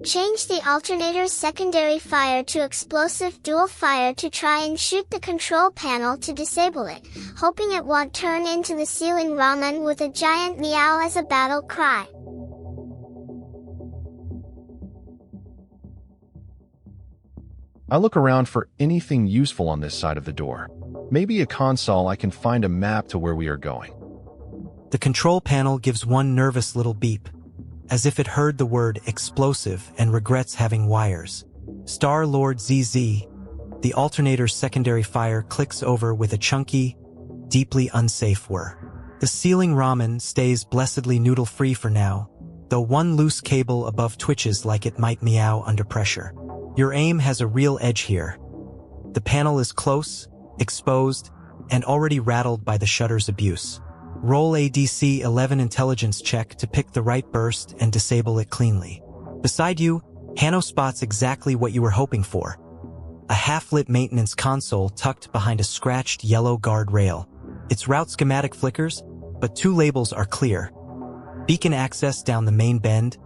Change the alternator's secondary fire to explosive dual fire to try and shoot the control panel to disable it, hoping it won't turn into the ceiling ramen with a giant meow as a battle cry. I look around for anything useful on this side of the door. Maybe a console I can find a map to where we are going. The control panel gives one nervous little beep, as if it heard the word explosive and regrets having wires. StxrLordZz, the alternator's secondary fire clicks over with a chunky, deeply unsafe whir. The ceiling ramen stays blessedly noodle-free for now, though one loose cable above twitches like it might meow under pressure. Your aim has a real edge here. The panel is close, exposed, and already rattled by the shutter's abuse. Roll a DC-11 intelligence check to pick the right burst and disable it cleanly. Beside you, Hanno spots exactly what you were hoping for. A half-lit maintenance console tucked behind a scratched yellow guard rail. Its route schematic flickers, but two labels are clear. Beacon access down the main bend,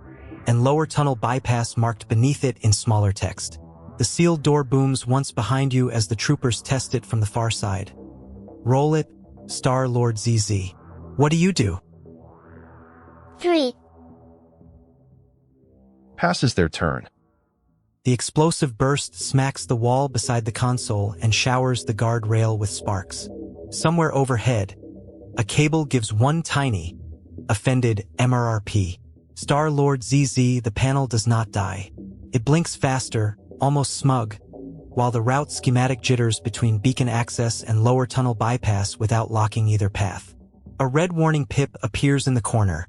and lower tunnel bypass marked beneath it in smaller text. The sealed door booms once behind you as the troopers test it from the far side. Roll it, StxrLordZz. What do you do? 3. Passes their turn. The explosive burst smacks the wall beside the console and showers the guard rail with sparks. Somewhere overhead, a cable gives one tiny, offended MRRP. StxrLordZz, the panel does not die. It blinks faster, almost smug, while the route schematic jitters between beacon access and lower tunnel bypass without locking either path. A red warning pip appears in the corner.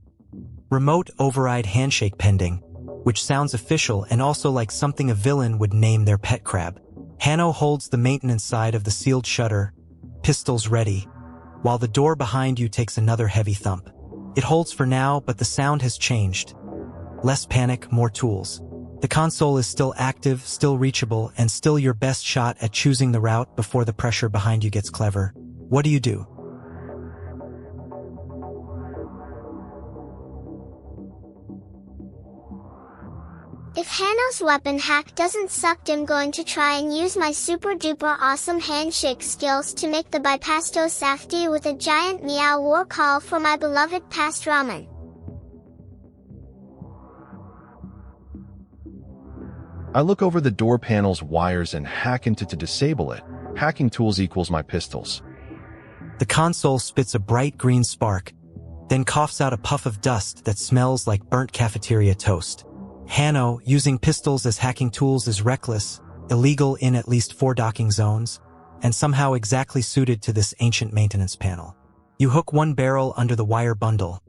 Remote override handshake pending, which sounds official and also like something a villain would name their pet crab. Hanno holds the maintenance side of the sealed shutter, pistols ready, while the door behind you takes another heavy thump. It holds for now, but the sound has changed. Less panic, more tools. The console is still active, still reachable, and still your best shot at choosing the route before the pressure behind you gets clever. What do you do? If Hanno's weapon hack doesn't suck, I'm going to try and use my super duper awesome handshake skills to make the bypasto safety with a giant meow war call for my beloved past ramen. I look over the door panel's wires and hack into to disable it. Hacking tools equals my pistols. The console spits a bright green spark, then coughs out a puff of dust that smells like burnt cafeteria toast. Hanno, using pistols as hacking tools is reckless, illegal in at least 4 docking zones, and somehow exactly suited to this ancient maintenance panel. You hook one barrel under the wire bundle,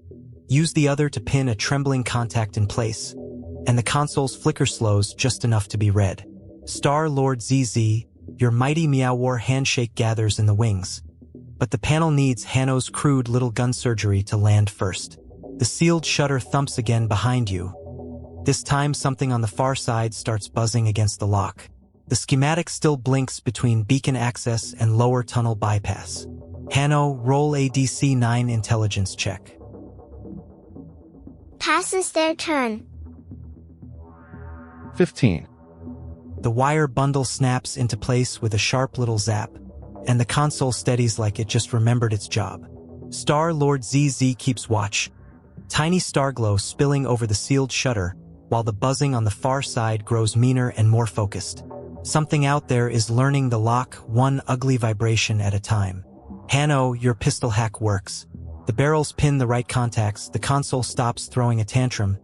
use the other to pin a trembling contact in place, and the console's flicker slows just enough to be read. StxrLordZz, your mighty Meow War handshake gathers in the wings, but the panel needs Hanno's crude little gun surgery to land first. The sealed shutter thumps again behind you. This time something on the far side starts buzzing against the lock. The schematic still blinks between beacon access and lower tunnel bypass. Hanno, roll a DC-9 intelligence check. Passes their turn. 15. The wire bundle snaps into place with a sharp little zap, and the console steadies like it just remembered its job. StxrLordZz keeps watch. Tiny starglow spilling over the sealed shutter, while the buzzing on the far side grows meaner and more focused. Something out there is learning the lock, one ugly vibration at a time. Hanno, your pistol hack works. The barrels pin the right contacts, the console stops throwing a tantrum,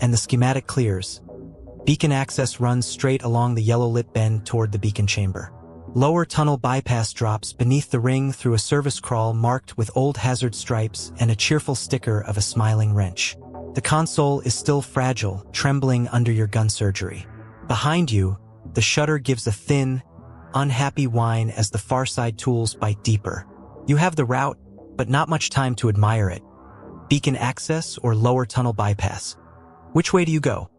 and the schematic clears. Beacon access runs straight along the yellow-lit bend toward the beacon chamber. Lower tunnel bypass drops beneath the ring through a service crawl marked with old hazard stripes and a cheerful sticker of a smiling wrench. The console is still fragile, trembling under your gun surgery. Behind you, the shutter gives a thin, unhappy whine as the far side tools bite deeper. You have the route, but not much time to admire it. Beacon access or lower tunnel bypass? Which way do you go?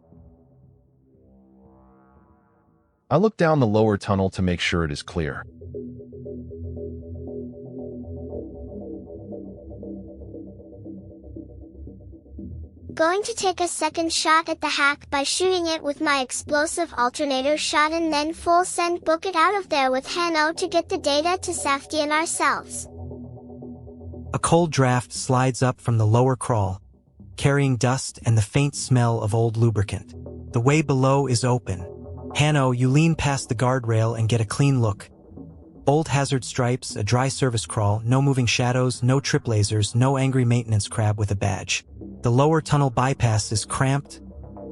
I look down the lower tunnel to make sure it is clear. going to take a second shot at the hack by shooting it with my explosive alternator shot and then full send book it out of there with Hanno to get the data to Safety and ourselves. A cold draft slides up from the lower crawl, carrying dust and the faint smell of old lubricant. The way below is open. Hanno, you lean past the guardrail and get a clean look. Old hazard stripes, a dry service crawl, no moving shadows, no trip lasers, no angry maintenance crab with a badge. The lower tunnel bypass is cramped,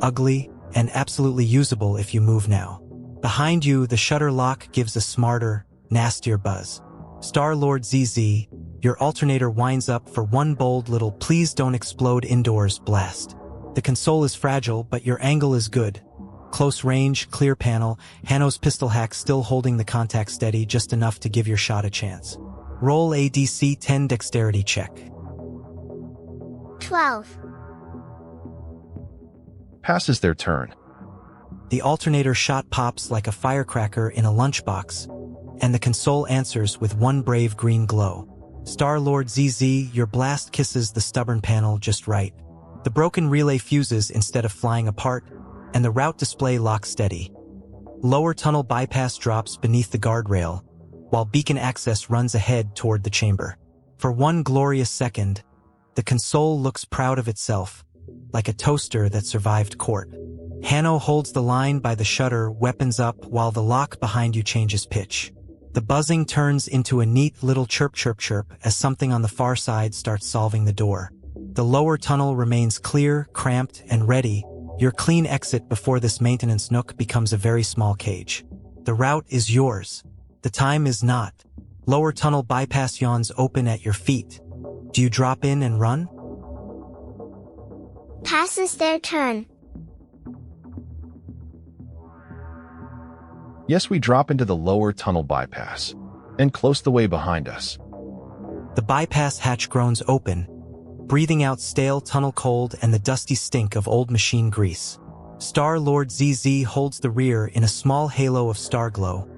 ugly, and absolutely usable if you move now. Behind you, the shutter lock gives a smarter, nastier buzz. StxrLordZz, your alternator winds up for one bold little "please don't explode indoors" blast. The console is fragile, but your angle is good. Close range, clear panel, Hanno's pistol hack still holding the contact steady just enough to give your shot a chance. Roll a DC 10 dexterity check. 12. Passes their turn. The alternator shot pops like a firecracker in a lunchbox, and the console answers with one brave green glow. StxrLordZz, your blast kisses the stubborn panel just right. The broken relay fuses instead of flying apart, and the route display locks steady. Lower tunnel bypass drops beneath the guardrail, while beacon access runs ahead toward the chamber. For one glorious second, the console looks proud of itself, like a toaster that survived court. Hanno holds the line by the shutter, weapons up, while the lock behind you changes pitch. The buzzing turns into a neat little chirp chirp chirp as something on the far side starts solving the door. The lower tunnel remains clear, cramped, and ready, your clean exit before this maintenance nook becomes a very small cage. The route is yours. The time is not. Lower tunnel bypass yawns open at your feet. Do you drop in and run? Passes their turn. Yes, we drop into the lower tunnel bypass, and close the way behind us. The bypass hatch groans open, breathing out stale tunnel cold and the dusty stink of old machine grease. StxrLordZz holds the rear in a small halo of star glow,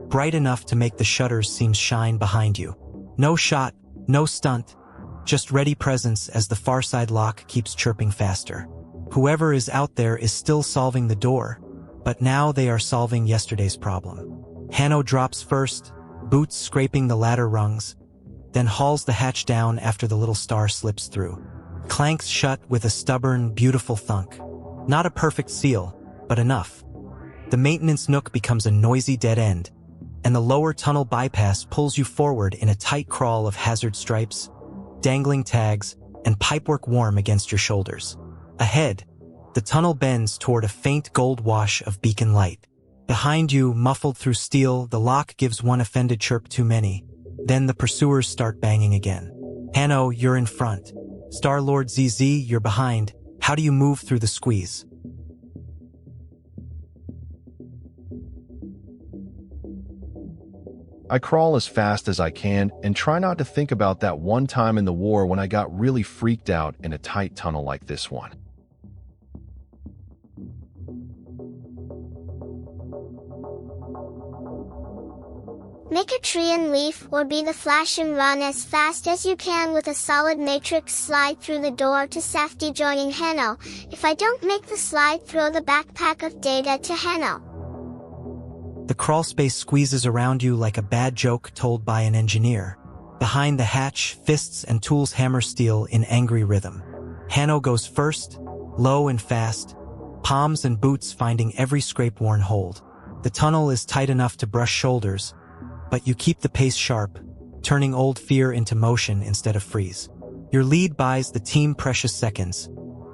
bright enough to make the shutters seem shine behind you. No shot, no stunt, just ready presence as the far side lock keeps chirping faster. Whoever is out there is still solving the door, but now they are solving yesterday's problem. Hanno drops first, boots scraping the ladder rungs, then hauls the hatch down after the little star slips through. Clanks shut with a stubborn, beautiful thunk. Not a perfect seal, but enough. The maintenance nook becomes a noisy dead end, and the lower tunnel bypass pulls you forward in a tight crawl of hazard stripes, dangling tags, and pipework warm against your shoulders. Ahead, the tunnel bends toward a faint gold wash of beacon light. Behind you, muffled through steel, the lock gives one offended chirp too many. Then the pursuers start banging again. Hanno, you're in front. StxrLordZz, you're behind. How do you move through the squeeze? I crawl as fast as I can and try not to think about that one time in the war when I got really freaked out in a tight tunnel like this one. Make a tree and leaf or be the Flash and run as fast as you can with a solid matrix slide through the door to Safety joining Hanno. If I don't make the slide, throw the backpack of data to Hanno. The crawl space squeezes around you like a bad joke told by an engineer. Behind the hatch, fists and tools hammer steel in angry rhythm. Hanno goes first, low and fast, palms and boots finding every scrape-worn hold. The tunnel is tight enough to brush shoulders, but you keep the pace sharp, turning old fear into motion instead of freeze. Your lead buys the team precious seconds,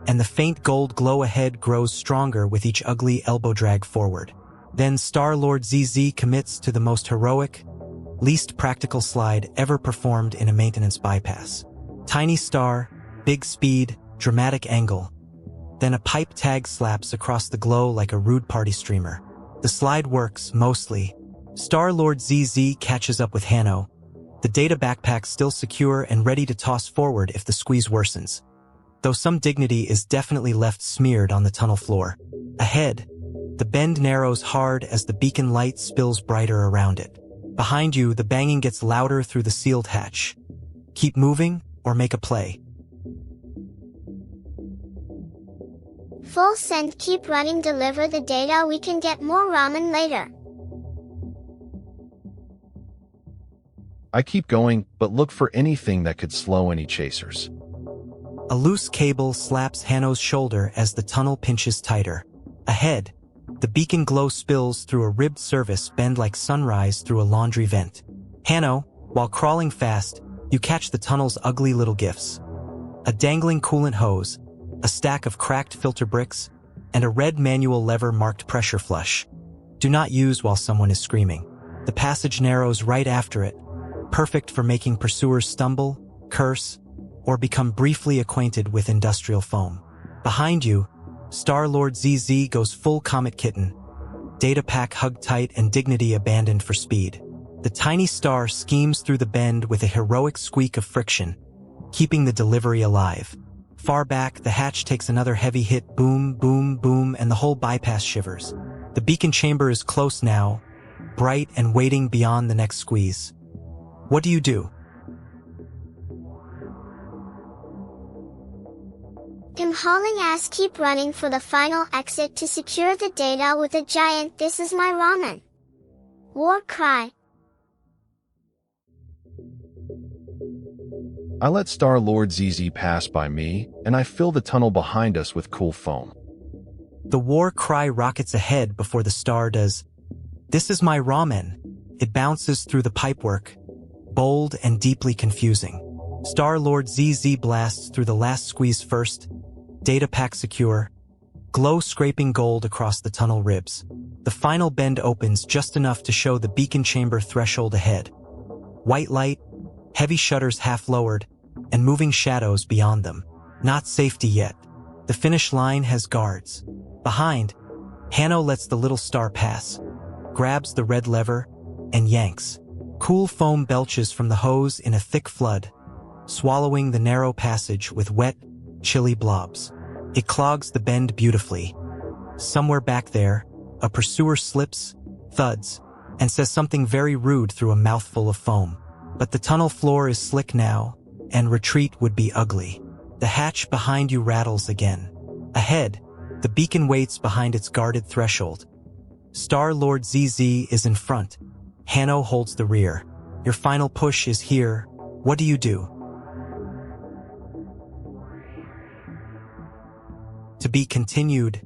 and the faint gold glow ahead grows stronger with each ugly elbow drag forward. Then StxrLordZz commits to the most heroic, least practical slide ever performed in a maintenance bypass. Tiny star, big speed, dramatic angle. Then a pipe tag slaps across the glow like a rude party streamer. The slide works, mostly. StxrLordZz catches up with Hanno, the data backpack still secure and ready to toss forward if the squeeze worsens. Though some dignity is definitely left smeared on the tunnel floor. Ahead, the bend narrows hard as the beacon light spills brighter around it. Behind you, the banging gets louder through the sealed hatch. Keep moving or make a play. Full send, keep running, deliver the data, we can get more ramen later. I keep going, but look for anything that could slow any chasers. A loose cable slaps Hanno's shoulder as the tunnel pinches tighter. Ahead, the beacon glow spills through a ribbed service bend like sunrise through a laundry vent. Hanno, while crawling fast, you catch the tunnel's ugly little gifts. A dangling coolant hose, a stack of cracked filter bricks, and a red manual lever marked pressure flush. Do not use while someone is screaming. The passage narrows right after it, perfect for making pursuers stumble, curse, or become briefly acquainted with industrial foam. Behind you, StxrLordZz goes full Comet Kitten, data pack hugged tight and dignity abandoned for speed. The tiny star schemes through the bend with a heroic squeak of friction, keeping the delivery alive. Far back, the hatch takes another heavy hit, boom, boom, boom, and the whole bypass shivers. The beacon chamber is close now, bright and waiting beyond the next squeeze. What do you do? I'm hauling ass, keep running for the final exit to secure the data with a giant "This is my ramen" war cry. I let StxrLordZz pass by me, and I fill the tunnel behind us with cool foam. The war cry rockets ahead before the star does. "This is my ramen." It bounces through the pipework, bold and deeply confusing. StxrLordZz blasts through the last squeeze first, data pack secure, glow scraping gold across the tunnel ribs. The final bend opens just enough to show the beacon chamber threshold ahead. White light, heavy shutters half lowered, and moving shadows beyond them. Not safety yet. The finish line has guards. Behind, Hanno lets the little star pass, grabs the red lever, and yanks. Cool foam belches from the hose in a thick flood, swallowing the narrow passage with wet, chilly blobs. It clogs the bend beautifully. Somewhere back there, a pursuer slips, thuds, and says something very rude through a mouthful of foam. But the tunnel floor is slick now, and retreat would be ugly. The hatch behind you rattles again. Ahead, the beacon waits behind its guarded threshold. StxrLordZz is in front. Hanno holds the rear. Your final push is here. What do you do? To be continued.